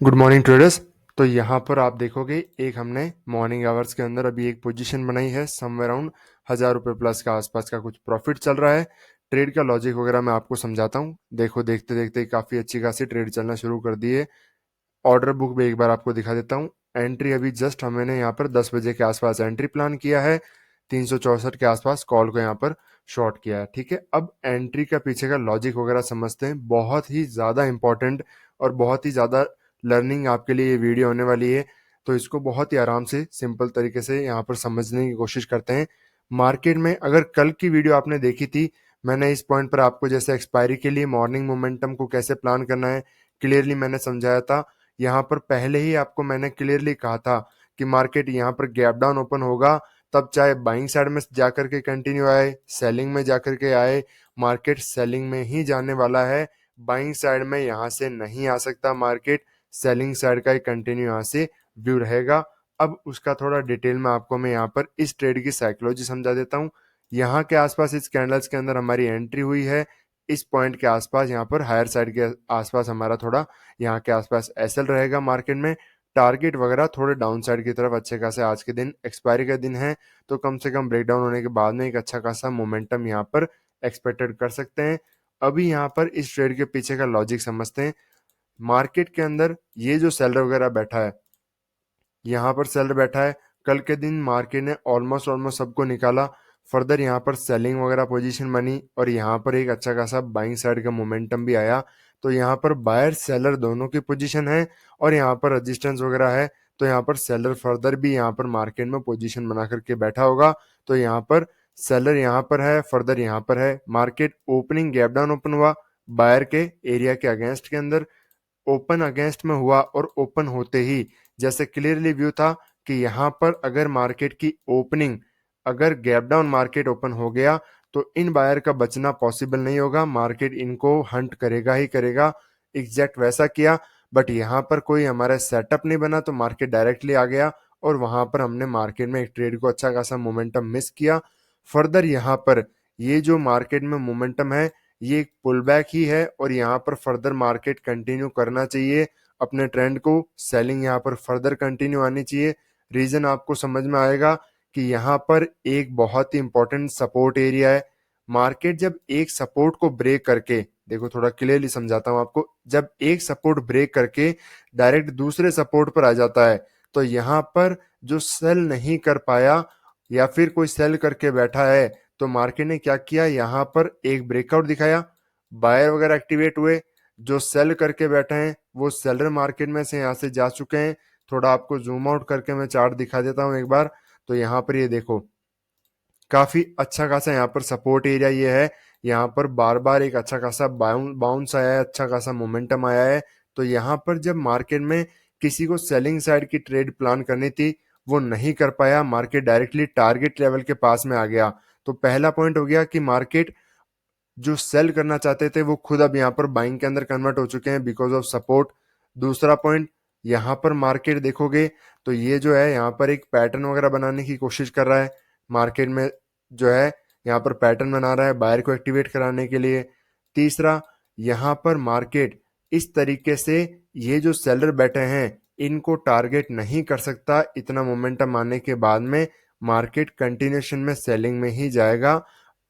Good morning traders. तो यहाँ पर आप देखोगे एक हमने मॉर्निंग आवर्स के अंदर अभी एक पोजीशन बनाई है समवेयर अराउंड 1000 रुपये प्लस का आसपास का कुछ प्रॉफिट चल रहा है। ट्रेड का लॉजिक वगैरह मैं आपको समझाता हूँ। देखो देखते देखते काफ़ी अच्छी खासी ट्रेड चलना शुरू कर दी है। ऑर्डर बुक भी एक बार आपको दिखा देता हूँ। एंट्री अभी जस्ट हमने यहाँ पर 10 बजे के आसपास एंट्री प्लान किया है। 364 के आसपास कॉल को यहाँ पर शॉर्ट किया है। ठीक है, अब एंट्री का पीछे का लॉजिक वगैरह समझते हैं। बहुत ही ज़्यादा इंपॉर्टेंट और बहुत ही ज़्यादा लर्निंग आपके लिए ये वीडियो होने वाली है। तो इसको बहुत ही आराम से सिंपल तरीके से यहाँ पर समझने की कोशिश करते हैं। मार्केट में अगर कल की वीडियो आपने देखी थी, मैंने इस पॉइंट पर आपको जैसे एक्सपायरी के लिए मॉर्निंग मोमेंटम को कैसे प्लान करना है क्लियरली मैंने समझाया था। यहाँ पर पहले ही आपको मैंने क्लियरली कहा था कि मार्केट यहाँ पर गैप डाउन ओपन होगा, तब चाहे बाइंग साइड में जाकर के कंटिन्यू आए, सेलिंग में जाकर के आए, मार्केट सेलिंग में ही जाने वाला है। बाइंग साइड में यहाँ से नहीं आ सकता मार्केट, सेलिंग साइड का ही कंटिन्यू यहाँ से व्यू रहेगा। अब उसका थोड़ा डिटेल में आपको मैं यहाँ पर इस ट्रेड की साइकोलॉजी समझा देता हूँ। यहाँ के आसपास इस कैंडल्स के अंदर हमारी एंट्री हुई है। इस पॉइंट के आसपास यहाँ पर हायर साइड के आसपास हमारा थोड़ा यहाँ के आसपास एसएल रहेगा। मार्केट में टारगेट वगैरह थोड़े डाउन साइड की तरफ अच्छे खासे, आज के दिन एक्सपायरी का दिन है तो कम से कम ब्रेकडाउन होने के बाद में एक अच्छा खासा मोमेंटम यहाँ पर एक्सपेक्टेड कर सकते हैं। अभी यहाँ पर इस ट्रेड के पीछे का लॉजिक समझते हैं। मार्केट के अंदर ये जो सेलर वगैरह बैठा है, यहाँ पर सेलर बैठा है। कल के दिन मार्केट ने ऑलमोस्ट ऑलमोस्ट सबको निकाला। फर्दर यहाँ पर सेलिंग वगैरह पोजीशन बनी और यहाँ पर एक अच्छा खासा बाइंग साइड का मोमेंटम भी आया। तो यहाँ पर बायर सेलर दोनों की पोजीशन है और यहाँ पर रजिस्टेंस वगैरह है। तो यहाँ पर सेलर फर्दर भी यहाँ पर मार्केट में पोजीशन बना करके बैठा होगा। तो यहाँ पर सेलर यहाँ पर है, फर्दर यहाँ पर है। Market opening gap down open हुआ बायर के एरिया के अगेंस्ट के अंदर, ओपन अगेंस्ट में हुआ और ओपन होते ही जैसे क्लियरली व्यू था कि यहाँ पर अगर मार्केट की ओपनिंग, अगर गैप डाउन मार्केट ओपन हो गया तो इन बायर का बचना पॉसिबल नहीं होगा। मार्केट इनको हंट करेगा ही करेगा। एग्जैक्ट वैसा किया, बट यहाँ पर कोई हमारा सेटअप नहीं बना तो मार्केट डायरेक्टली आ गया और वहां पर हमने मार्केट में एक ट्रेड को अच्छा खासा मोमेंटम मिस किया। फर्दर यहाँ पर ये जो मार्केट में मोमेंटम है ये एक पुल बैक ही है और यहाँ पर फर्दर मार्केट कंटिन्यू करना चाहिए अपने ट्रेंड को। सेलिंग यहाँ पर फर्दर कंटिन्यू आनी चाहिए। रीजन आपको समझ में आएगा कि यहाँ पर एक बहुत ही इंपॉर्टेंट सपोर्ट एरिया है। मार्केट जब एक सपोर्ट को ब्रेक करके, देखो थोड़ा क्लियरली समझाता हूँ आपको, जब एक सपोर्ट ब्रेक करके डायरेक्ट दूसरे सपोर्ट पर आ जाता है तो यहाँ पर जो सेल नहीं कर पाया या फिर कोई सेल करके बैठा है तो मार्केट ने क्या किया, यहाँ पर एक ब्रेकआउट दिखाया, बायर वगैरह एक्टिवेट हुए। जो सेल करके बैठे हैं वो सेलर मार्केट में से यहाँ से जा चुके हैं। थोड़ा आपको जूम आउट करके मैं चार्ट दिखा देता हूँ एक बार। तो यहाँ पर ये देखो काफी अच्छा खासा यहाँ पर सपोर्ट एरिया ये है। यहाँ पर बार बार एक अच्छा खासा बाउंस आया है, अच्छा खासा मोमेंटम आया है। तो यहाँ पर जब मार्केट में किसी को सेलिंग साइड की ट्रेड प्लान करनी थी वो नहीं कर पाया, मार्केट डायरेक्टली टारगेट लेवल के पास में आ गया। तो पहला पॉइंट हो गया कि मार्केट जो सेल करना चाहते थे वो खुद अब यहाँ पर बाइंग के अंदर कन्वर्ट हो चुके हैं बिकॉज ऑफ सपोर्ट। दूसरा पॉइंट, यहाँ पर मार्केट देखोगे तो ये जो है यहाँ पर एक पैटर्न वगैरह बनाने की कोशिश कर रहा है। मार्केट में जो है यहाँ पर पैटर्न बना रहा है बायर को एक्टिवेट कराने के लिए। तीसरा, यहाँ पर मार्केट इस तरीके से ये जो सेलर बैठे हैं इनको टारगेट नहीं कर सकता। इतना मोमेंटम आने के बाद में मार्केट कंटिन्यूशन में सेलिंग में ही जाएगा।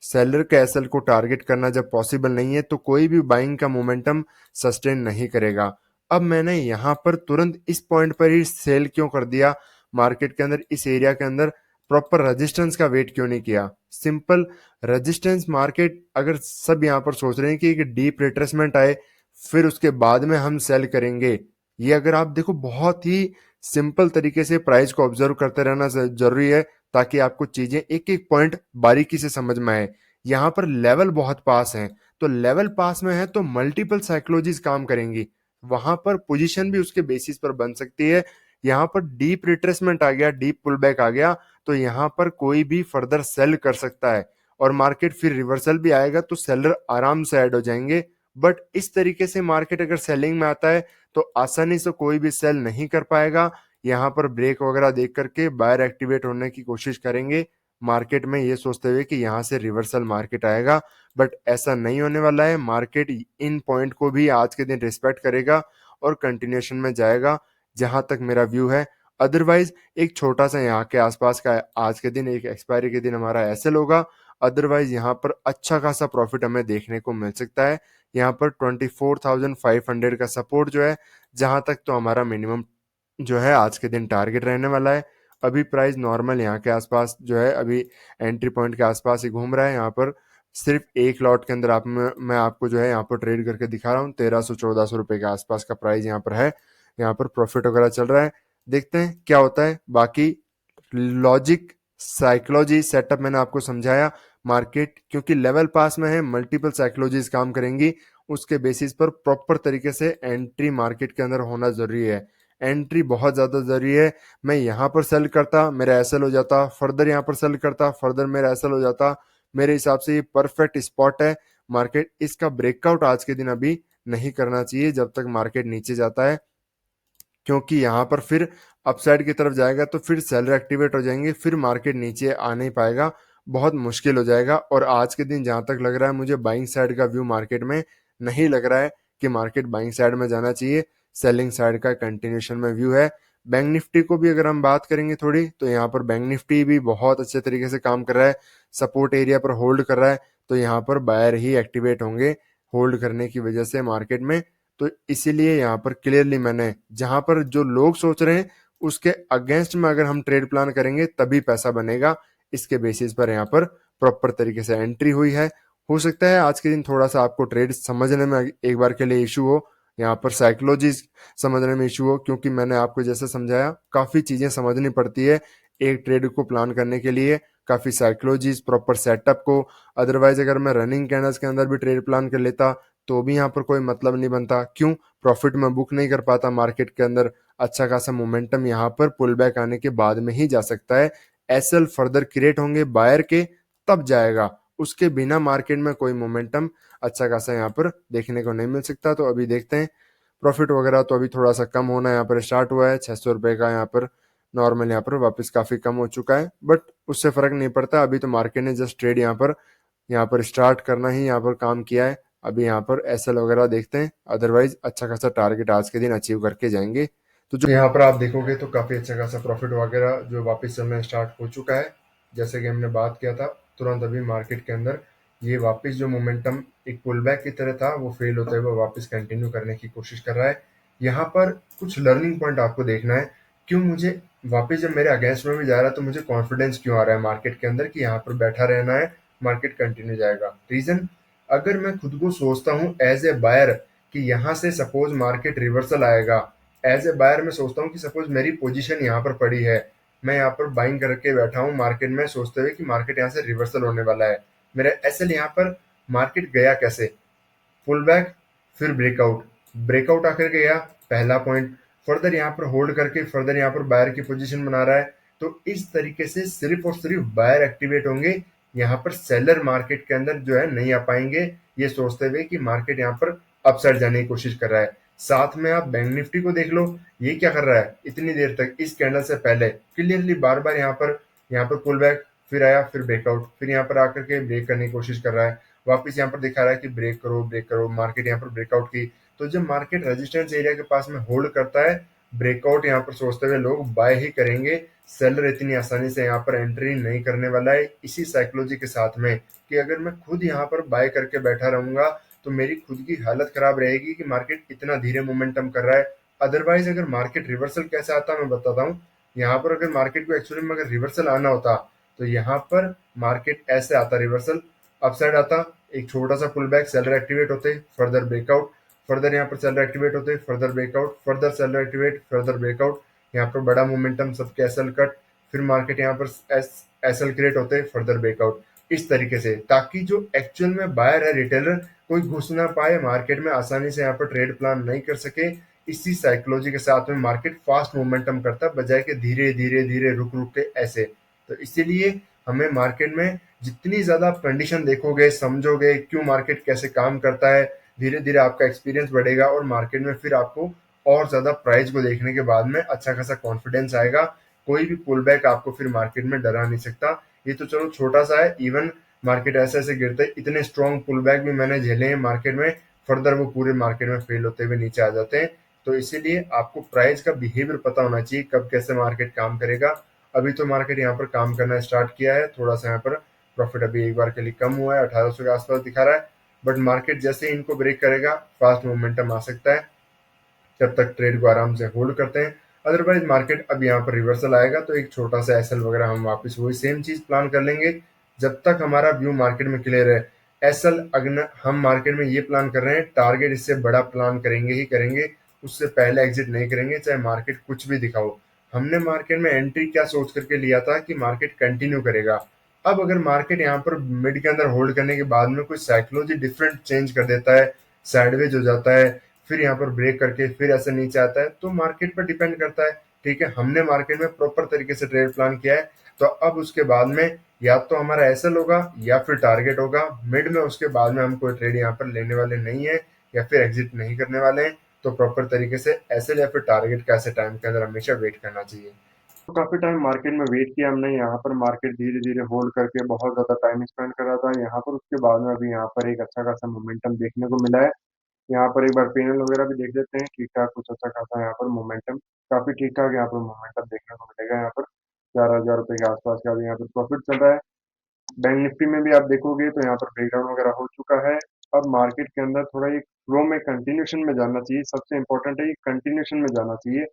सेलर के एसएल को टारगेट करना जब पॉसिबल नहीं है तो कोई भी बाइंग का मोमेंटम सस्टेन नहीं करेगा। अब मैंने यहाँ पर तुरंत इस पॉइंट पर ही सेल क्यों कर दिया, मार्केट के अंदर इस एरिया के अंदर प्रॉपर रेजिस्टेंस का वेट क्यों नहीं किया। सिंपल, रेजिस्टेंस मार्केट अगर सब यहाँ पर सोच रहे हैं कि एक डीप रिट्रेसमेंट आए फिर उसके बाद में हम सेल करेंगे, ये अगर आप देखो बहुत ही सिंपल तरीके से प्राइस को ऑब्जर्व करते रहना जरूरी है ताकि आपको चीजें एक एक पॉइंट बारीकी से समझ में आए। यहाँ पर लेवल बहुत पास है तो लेवल पास में है तो मल्टीपल साइकोलॉजीज काम करेंगी, वहां पर पोजीशन भी उसके बेसिस पर बन सकती है। यहाँ पर डीप रिट्रेसमेंट आ गया, डीप पुल बैक आ गया तो यहाँ पर कोई भी फर्दर सेल कर सकता है और मार्केट फिर रिवर्सल भी आएगा तो सेलर आराम से ऐड हो जाएंगे। बट इस तरीके से मार्केट अगर सेलिंग में आता है तो आसानी से कोई भी सेल नहीं कर पाएगा। यहाँ पर ब्रेक वगैरह देख करके बायर एक्टिवेट होने की कोशिश करेंगे मार्केट में ये सोचते हुए कि यहाँ से रिवर्सल मार्केट आएगा, बट ऐसा नहीं होने वाला है। मार्केट इन पॉइंट को भी आज के दिन रिस्पेक्ट करेगा और कंटिन्यूएशन में जाएगा, जहां तक मेरा व्यू है। अदरवाइज एक छोटा सा यहाँ के आसपास का आज के दिन एक एक्सपायरी के दिन हमारा एसएल होगा। अदरवाइज यहाँ पर अच्छा खासा प्रॉफिट हमें देखने को मिल सकता है। यहाँ पर 24,500 का सपोर्ट जो है, जहां तक तो हमारा मिनिमम जो है आज के दिन टारगेट रहने वाला है। अभी प्राइस नॉर्मल यहाँ के आसपास जो है, अभी एंट्री पॉइंट के आसपास ही घूम रहा है। यहाँ पर सिर्फ एक लॉट के अंदर मैं आपको जो है यहाँ पर ट्रेड करके दिखा रहा हूँ। 1300-1400 रुपए के आसपास का प्राइस यहाँ पर है। यहाँ पर प्रॉफिट वगैरह चल रहा है, देखते हैं क्या होता है। बाकी लॉजिक, साइकोलॉजी, सेटअप मैंने आपको समझाया। मार्केट क्योंकि लेवल पास में है, मल्टीपल साइकोलॉजीज काम करेंगी, उसके बेसिस पर प्रॉपर तरीके से एंट्री मार्केट के अंदर होना जरूरी है। एंट्री बहुत ज्यादा जरूरी है। मैं यहाँ पर सेल करता, मेरा एसएल हो जाता, फर्दर यहाँ पर सेल करता, फर्दर मेरा एसएल हो जाता। मेरे हिसाब से ये परफेक्ट स्पॉट है। मार्केट इसका ब्रेकआउट आज के दिन अभी नहीं करना चाहिए जब तक मार्केट नीचे जाता है, क्योंकि यहाँ पर फिर अपसाइड की तरफ जाएगा तो फिर सेलर एक्टिवेट हो जाएंगे, फिर मार्केट नीचे आ नहीं पाएगा, बहुत मुश्किल हो जाएगा। और आज के दिन जहां तक लग रहा है मुझे, बाइंग साइड का व्यू मार्केट में नहीं लग रहा है कि मार्केट बाइंग साइड में जाना चाहिए। सेलिंग साइड का कंटिन्यूएशन में व्यू है। बैंक निफ्टी को भी अगर हम बात करेंगे थोड़ी, तो यहाँ पर बैंक निफ्टी भी बहुत अच्छे तरीके से काम कर रहा है, सपोर्ट एरिया पर होल्ड कर रहा है। तो यहाँ पर बायर ही एक्टिवेट होंगे होल्ड करने की वजह से मार्केट में। तो इसीलिए यहाँ पर क्लियरली मैंने, जहां पर जो लोग सोच रहे हैं उसके अगेंस्ट में अगर हम ट्रेड प्लान करेंगे तभी पैसा बनेगा, इसके बेसिस पर यहाँ पर प्रॉपर तरीके से एंट्री हुई है। हो सकता है आज के दिन थोड़ा सा आपको ट्रेड समझने में एक बार के लिए इशू हो, यहाँ पर साइकोलॉजी समझने में इशू हो, क्योंकि मैंने आपको जैसे समझाया काफी चीजें समझनी पड़ती है एक ट्रेड को प्लान करने के लिए, काफी साइकोलॉजीज, प्रॉपर सेटअप को। अदरवाइज अगर मैं रनिंग कैंडल्स के अंदर भी ट्रेड प्लान कर लेता तो भी यहाँ पर कोई मतलब नहीं बनता। क्यों? प्रॉफिट में बुक नहीं कर पाता मार्केट के अंदर। अच्छा खासा मोमेंटम यहाँ पर पुल बैक आने के बाद में ही जा सकता है। एसएल फर्दर क्रिएट होंगे बायर के, तब जाएगा, उसके बिना मार्केट में कोई मोमेंटम अच्छा खासा यहाँ पर देखने को नहीं मिल सकता। तो अभी देखते हैं प्रॉफिट वगैरह, तो अभी थोड़ा सा कम होना यहाँ पर स्टार्ट हुआ है। 600 रुपए का यहाँ पर नॉर्मल यहाँ पर वापस काफी कम हो चुका है, बट उससे फर्क नहीं पड़ता। अभी तो मार्केट ने जस्ट ट्रेड यहाँ पर स्टार्ट करना ही यहाँ पर काम किया है। अभी यहाँ पर एसएल वगैरह देखते हैं, अदरवाइज अच्छा खासा टारगेट आज के दिन अचीव करके जाएंगे। तो जो यहाँ पर आप देखोगे तो काफी अच्छा खासा प्रॉफिट वगैरह जो वापस चलना स्टार्ट हो चुका है। जैसे कि हमने बात किया था, तुरंत अभी मार्केट के अंदर ये वापस जो मोमेंटम एक पुल बैक की तरह था वो फेल होते हुए वापस कंटिन्यू करने की कोशिश कर रहा है। यहाँ पर कुछ लर्निंग पॉइंट आपको देखना है। क्यों मुझे वापस जब मेरे अगेंस्ट में भी जा रहा है तो मुझे कॉन्फिडेंस क्यों आ रहा है मार्केट के अंदर कि यहाँ पर बैठा रहना है, मार्केट कंटिन्यू जाएगा? रीजन, अगर मैं खुद को सोचता हूँ एज ए बायर कि यहाँ से सपोज मार्केट रिवर्सल आएगा, एज ए बायर मैं सोचता हूँ कि सपोज मेरी पोजीशन यहाँ पर पड़ी है, मैं यहाँ पर बाइंग करके बैठा हूँ मार्केट में सोचते हुए कि मार्केट यहाँ से रिवर्सल होने वाला है। मेरा एसएल यहाँ पर मार्केट गया कैसे? पुल बैक, फिर ब्रेकआउट, ब्रेकआउट आकर गया, पहला पॉइंट। फर्दर यहाँ पर होल्ड करके फर्दर यहाँ पर बायर की पोजीशन बना रहा है। तो इस तरीके से सिर्फ और सिर्फ बायर एक्टिवेट होंगे, यहाँ पर सेलर मार्केट के अंदर जो है नहीं आ पाएंगे, ये सोचते हुए कि मार्केट यहाँ पर अपसाइड जाने की कोशिश कर रहा है। साथ में आप बैंक निफ्टी को देख लो, ये क्या कर रहा है इतनी देर तक, इस कैंडल से पहले क्लियरली बार बार यहाँ पर पुल बैक, फिर आया, फिर ब्रेकआउट, फिर यहाँ पर आकर के ब्रेक करने की कोशिश कर रहा है, वापस यहाँ पर दिखा रहा है कि ब्रेक करो, मार्केट यहाँ पर ब्रेकआउट की। तो जब मार्केट रेजिस्टेंस एरिया के पास में होल्ड करता है, ब्रेकआउट यहाँ पर सोचते हुए लोग बाय ही करेंगे। सेलर इतनी आसानी से यहाँ पर एंट्री नहीं करने वाला है, इसी साइकोलॉजी के साथ में कि अगर मैं खुद यहाँ पर बाय करके बैठा रहूंगा तो मेरी खुद की हालत खराब रहेगी कि मार्केट इतना धीरे मोमेंटम कर रहा है। अदरवाइज अगर मार्केट रिवर्सल कैसे आता मैं बताता हूँ। यहाँ पर अगर मार्केट को एक्चुअली में अगर रिवर्सल आना होता तो यहाँ पर मार्केट ऐसे आता, रिवर्सल अपसाइड आता, एक छोटा सा पुल बैक, सेलर एक्टिवेट होते, फर्दर ब्रेकआउट, फर्दर यहाँ पर सेलर एक्टिवेट होते, further breakout, further seller activate, further breakout, यहाँ पर बड़ा मोमेंटम, सबके एसएल कट, फिर मार्केट यहाँ पर एसएल क्रिएट होते, फर्दर ब्रेकआउट, इस तरीके से, ताकि जो एक्चुअल में बायर है, रिटेलर, कोई घुस ना पाए मार्केट में, आसानी से यहाँ पर ट्रेड प्लान नहीं कर सके। इसी साइकोलॉजी के साथ में मार्केट फास्ट मोमेंटम करता बजाय के धीरे धीरे धीरे रुक रुक के ऐसे। तो इसीलिए हमें मार्केट में जितनी ज्यादा आप कंडीशन देखोगे, समझोगे क्यों मार्केट कैसे काम करता है, धीरे धीरे आपका एक्सपीरियंस बढ़ेगा और मार्केट में फिर आपको और ज्यादा प्राइस को देखने के बाद में अच्छा खासा कॉन्फिडेंस आएगा। कोई भी पुल बैक आपको फिर मार्केट में डरा नहीं सकता। ये तो चलो छोटा सा है, इवन मार्केट ऐसे ऐसे गिरते, इतने स्ट्रॉन्ग पुल बैक भी मैंने झेले हैं मार्केट में, फर्दर वो पूरे मार्केट में फेल होते हुए नीचे आ जाते हैं। तो इसीलिए आपको प्राइस का बिहेवियर पता होना चाहिए, कब कैसे मार्केट काम करेगा। अभी तो मार्केट यहाँ पर काम करना स्टार्ट किया है, थोड़ा सा यहाँ पर प्रॉफिट अभी एक बार के लिए कम हुआ है, 1800 के आसपास दिखा रहा है, बट मार्केट जैसे ही इनको ब्रेक करेगा फास्ट मोमेंटम आ सकता है, जब तक ट्रेड को आराम से होल्ड करते हैं। अदरवाइज मार्केट अब यहाँ पर रिवर्सल आएगा तो एक छोटा सा एसएल वगैरह हम वापस वही सेम चीज प्लान कर लेंगे, जब तक हमारा व्यू मार्केट में क्लियर है। एसएल अगर हम मार्केट में ये प्लान कर रहे हैं, टारगेट इससे बड़ा प्लान करेंगे ही करेंगे, उससे पहले एग्जिट नहीं करेंगे, चाहे मार्केट कुछ भी दिखाओ। हमने मार्केट में एंट्री क्या सोच करके लिया था कि मार्केट कंटिन्यू करेगा। अब अगर मार्केट यहाँ पर मिड के अंदर होल्ड करने के बाद में कोई साइकोलॉजी डिफरेंट चेंज कर देता है, साइडवेज हो जाता है, फिर यहाँ पर ब्रेक करके फिर ऐसे नीचे आता है, तो मार्केट पर डिपेंड करता है। ठीक है, हमने मार्केट में प्रॉपर तरीके से ट्रेड प्लान किया है, तो अब उसके बाद में या तो हमारा एसएल होगा या फिर टारगेट होगा मिड में, उसके बाद में हम कोई ट्रेड यहाँ पर लेने वाले नहीं है या फिर एग्जिट नहीं करने वाले हैं। तो प्रॉपर तरीके से एसएल या फिर टारगेट का ऐसे टाइम के अंदर हमेशा वेट करना चाहिए। तो काफी टाइम मार्केट में वेट किया हमने, यहाँ पर मार्केट धीरे धीरे होल्ड करके बहुत ज्यादा टाइम स्पेंड कर रहा था यहाँ पर, उसके बाद में अभी यहाँ पर एक अच्छा खासा मोमेंटम देखने को मिला है। यहाँ पर एक बार पैनल वगैरह भी देख लेते हैं, ठीक ठाक कुछ अच्छा खासा यहाँ पर मोमेंटम, काफी ठीक ठाक यहाँ पर मोमेंटम देखने को मिलेगा। यहाँ पर 4000 रुपए के आसपास का भी यहाँ पर प्रॉफिट चल रहा है। बैंक निफ्टी में भी आप देखोगे तो यहाँ पर ब्रेकडाउन वगैरह हो चुका है। अब मार्केट के अंदर थोड़ा एक फ्लो में कंटिन्यूशन में जाना चाहिए, सबसे इंपॉर्टेंट है ये कंटिन्यूशन में जाना चाहिए।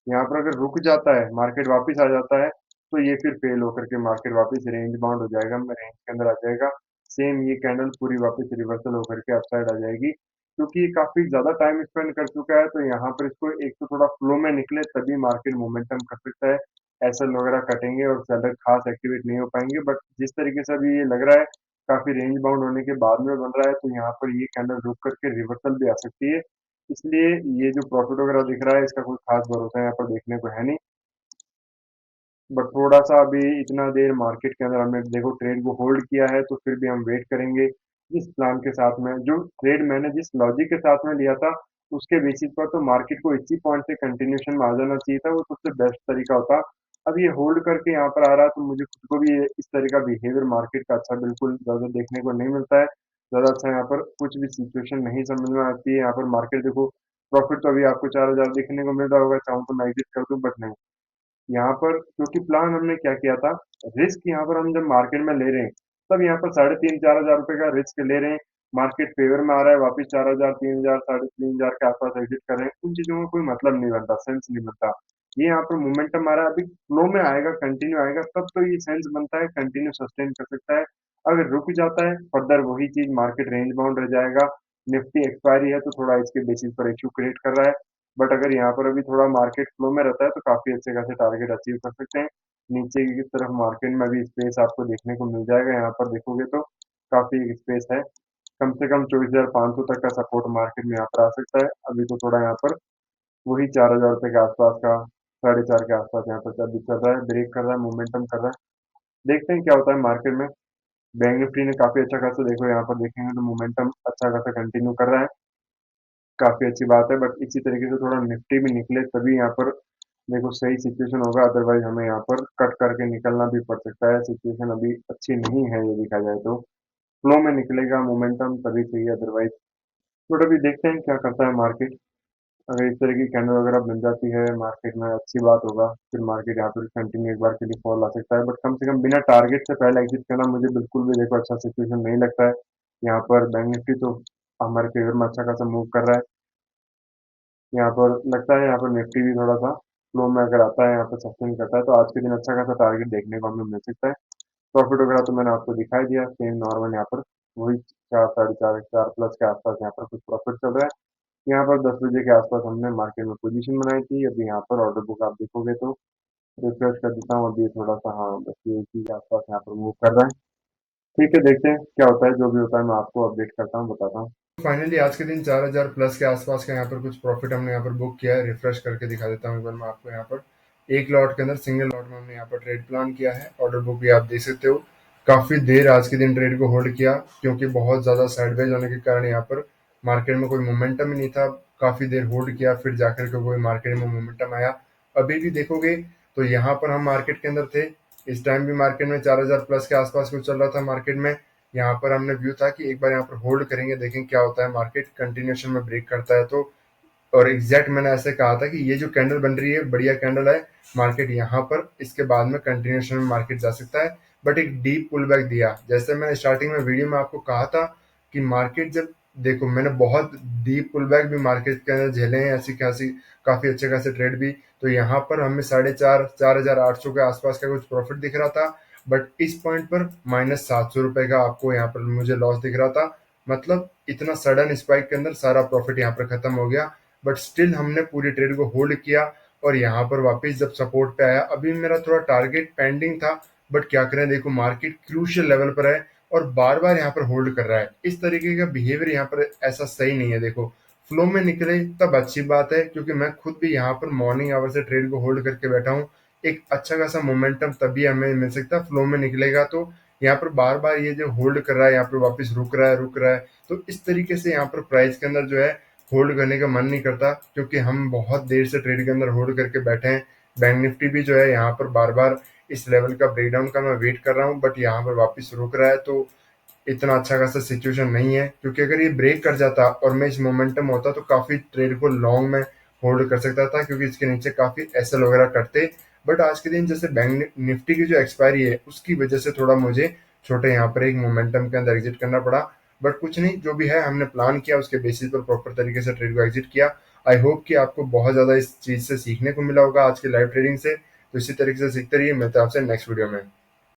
यहाँ पर अगर रुक जाता है मार्केट वापस आ जाता है, तो ये फिर फेल होकर के मार्केट वापस रेंज बाउंड हो जाएगा, रेंज के अंदर आ जाएगा। सेम ये कैंडल पूरी वापस रिवर्सल होकर के अपसाइड आ जाएगी, क्योंकि ये काफी ज्यादा टाइम स्पेंड कर चुका है। तो यहाँ पर इसको एक तो थोड़ा फ्लो में निकले तभी मार्केट मोमेंटम कर सकता है। एसएल वगैरह कटेंगे और सेलर खास एक्टिवेट नहीं हो पाएंगे, बट जिस तरीके से अभी ये लग रहा है काफी रेंज बाउंड होने के बाद में बन रहा है, तो यहाँ पर ये कैंडल रुक करके रिवर्सल भी आ सकती है। इसलिए ये जो प्रॉफिट वगैरह दिख रहा है इसका कोई खास भरोसा यहाँ पर देखने को है नहीं। बट थोड़ा सा अभी इतना देर मार्केट के अंदर हमने देखो ट्रेड को होल्ड किया है, तो फिर भी हम वेट करेंगे जिस प्लान के साथ में, जो ट्रेड मैंने जिस लॉजिक के साथ में लिया था उसके बेसिस पर, तो मार्केट को इसी पॉइंट से कंटिन्यूशन में आ जाना चाहिए था, वो सबसे बेस्ट तरीका होता। अब ये होल्ड करके यहाँ पर आ रहा है, तो मुझे खुद को भी इस तरह का बिहेवियर मार्केट का अच्छा बिल्कुल ज्यादा देखने को नहीं मिलता है। ज्यादा अच्छा यहाँ पर कुछ भी सिचुएशन नहीं समझ में आती है। यहाँ पर मार्केट देखो, प्रॉफिट तो अभी आपको 4000 देखने को मिल रहा होगा, चाहूँ तो मैं एग्जिट कर दूं, बट नहीं। यहाँ पर क्योंकि प्लान हमने क्या किया था, रिस्क यहाँ पर हम जब मार्केट में ले रहे हैं तब यहाँ पर 3500-4000 रुपए का रिस्क ले रहे हैं। मार्केट फेवर में आ रहा है, वापस 4000, 3000, 3500 के आसपास एग्जिट कर रहे हैं, उन चीजों का कोई मतलब नहीं बनता, सेंस नहीं बनता। ये यहाँ पर मोमेंटम आ रहा है, अभी फ्लो में आएगा, कंटिन्यू आएगा, तब तो ये सेंस बनता है, कंटिन्यू सस्टेन कर सकता है। अगर रुक जाता है फर्दर वही चीज मार्केट रेंज बाउंड रह जाएगा। निफ्टी एक्सपायरी है तो थोड़ा इसके बेसिस पर इश्यू क्रिएट कर रहा है, बट अगर यहाँ पर अभी थोड़ा मार्केट फ्लो में रहता है तो काफी अच्छे खासे टारगेट अचीव कर सकते हैं। नीचे की तरफ मार्केट में अभी स्पेस आपको देखने को मिल जाएगा, यहाँ पर देखोगे तो काफी स्पेस है, कम से कम 24,500 तक का सपोर्ट मार्केट में यहाँ पर आ सकता है। अभी तो थोड़ा यहाँ पर वही 4000 रुपए के आसपास का, 4.5 के आसपास यहाँ पर अभी चल रहा है, ब्रेक कर रहा है, मोमेंटम कर रहा है। देखते हैं क्या होता है मार्केट में। बैंक निफ्टी ने काफी अच्छा खासा, देखो यहाँ पर देखेंगे तो मोमेंटम अच्छा खासा कंटिन्यू कर रहा है, काफी अच्छी बात है। बट इसी तरीके से थोड़ा निफ्टी भी निकले तभी यहाँ पर देखो सही सिचुएशन होगा, अदरवाइज हमें यहाँ पर कट करके निकलना भी पड़ सकता है। सिचुएशन अभी अच्छी नहीं है ये देखा जाए तो, फ्लो में निकलेगा मोमेंटम तभी चाहिए, अदरवाइज। बट अभी देखते हैं क्या करता है मार्केट। अगर इस तरह की कैंडल वगैरह बन जाती है मार्केट में, अच्छी बात होगा, फिर मार्केट यहाँ पर कंटिन्यू एक बार के लिए फॉल आ सकता है, बट कम से कम बिना टारगेट से पहले एग्जिट करना मुझे बिल्कुल भी देखो अच्छा सिचुएशन नहीं लगता है। यहाँ पर बैंक निफ्टी तो हमारे फेवर में अच्छा खासा मूव कर रहा है, यहाँ पर लगता है यहाँ पर निफ्टी भी थोड़ा सा फ्लो में अगर आता है, यहाँ पर सस्टेन करता है, तो आज के दिन अच्छा खासा टारगेट देखने को हमें मिल सकता है। प्रॉफिट वगैरह तो मैंने आपको दिखाई दिया, सेम नॉर्मल यहाँ पर वही 4, 4.5, 4+ के आसपास यहाँ पर कुछ प्रॉफिट चल रहा है। यहाँ पर 10 बजे के आसपास हमने मार्केट में पोजीशन बनाई थी, अभी यहाँ पर ऑर्डर बुक आप देखोगे तो रिफ्रेश कर देता हूँ, अभी थोड़ा सा हाँ बस ये चीज आसपास यहाँ पर मूव कर रहा है। ठीक है, देखते हैं क्या होता है, जो भी होता है मैं आपको अपडेट करता हूँ, बताता हूँ। फाइनली आज के दिन 4000 प्लस के आसपास का यहाँ पर कुछ प्रॉफिट हमने यहाँ पर बुक किया है, रिफ्रेश करके दिखा देता हूँ एक बार मैं आपको। यहाँ पर एक लॉट के अंदर सिंगल लॉट में हमने यहाँ पर ट्रेड प्लान किया है, ऑर्डर बुक भी आप देख सकते हो। काफी देर आज के दिन ट्रेड को होल्ड किया, क्योंकि बहुत ज्यादा साइडवेज होने के कारण यहाँ पर मार्केट में कोई मोमेंटम ही नहीं था। काफी देर होल्ड किया, फिर जाकर के कोई मार्केट में मोमेंटम आया। अभी भी देखोगे तो यहाँ पर हम मार्केट के अंदर थे, इस टाइम भी मार्केट में 4000 प्लस के आसपास कुछ चल रहा था मार्केट में। यहाँ पर हमने व्यू था कि एक बार यहाँ पर होल्ड करेंगे, देखें क्या होता है, मार्केट कंटिन्यूशन में ब्रेक करता है तो और एग्जैक्ट मैंने ऐसे कहा था कि ये जो कैंडल बन रही है बढ़िया कैंडल है, मार्केट यहाँ पर इसके बाद में कंटिन्यूएशन में मार्केट जा सकता है, बट एक डीप पुल बैक दिया। जैसे मैंने स्टार्टिंग में वीडियो में आपको कहा था कि मार्केट जब, देखो मैंने बहुत डीप पुल बैक भी मार्केट के अंदर झेले हैं, ऐसी खासी काफी अच्छे खासे ट्रेड भी। तो यहाँ पर हमें 4,500 के आसपास का कुछ प्रॉफिट दिख रहा था, बट इस पॉइंट पर -700 रुपए का आपको यहाँ पर मुझे लॉस दिख रहा था। मतलब इतना सडन स्पाइक के अंदर सारा प्रॉफिट यहाँ पर खत्म हो गया, बट स्टिल हमने पूरी ट्रेड को होल्ड किया। और यहाँ पर वापस जब सपोर्ट पे आया, अभी मेरा थोड़ा टारगेट पेंडिंग था, बट क्या करें, देखो मार्केट क्रूशियल लेवल पर है और बार बार यहाँ पर होल्ड कर रहा है। इस तरीके का बिहेवियर यहाँ पर ऐसा सही नहीं है। देखो फ्लो में निकले तब अच्छी बात है, क्योंकि मैं खुद भी यहाँ पर मॉर्निंग आवर से ट्रेड को होल्ड करके बैठा हूँ। एक अच्छा खासा मोमेंटम तभी हमें मिल सकता है, फ्लो में निकलेगा तो। यहाँ पर बार बार ये जो होल्ड कर रहा है, यहाँ पर वापस रुक रहा है, तो इस तरीके से यहाँ पर प्राइस के अंदर जो है होल्ड करने का मन नहीं करता, क्योंकि हम बहुत देर से ट्रेड के अंदर होल्ड करके बैठे हैं। बैंक निफ्टी भी जो है यहाँ पर बार बार इस लेवल का ब्रेकडाउन का मैं वेट कर रहा हूँ, बट यहाँ पर वापस रुक रहा है, तो इतना अच्छा खासा सिचुएशन नहीं है। क्योंकि अगर ये ब्रेक कर जाता और मैं इस मोमेंटम होता तो काफी ट्रेड को लॉन्ग में होल्ड कर सकता था, क्योंकि इसके नीचे काफी एसएल वगैरह करते। बट आज के दिन जैसे बैंक निफ्टी की जो एक्सपायरी है उसकी वजह से थोड़ा मुझे छोटे यहाँ पर एक मोमेंटम के अंदर एग्जिट करना पड़ा। बट कुछ नहीं, जो भी है हमने प्लान किया उसके बेसिस पर प्रॉपर तरीके से ट्रेड को एग्जिट किया। आई होप कि आपको बहुत ज्यादा इस चीज से सीखने को मिला होगा आज के लाइव ट्रेडिंग से। तो इसी तरीके से सीखते रहिए, मिलते हैं आपसे नेक्स्ट वीडियो में।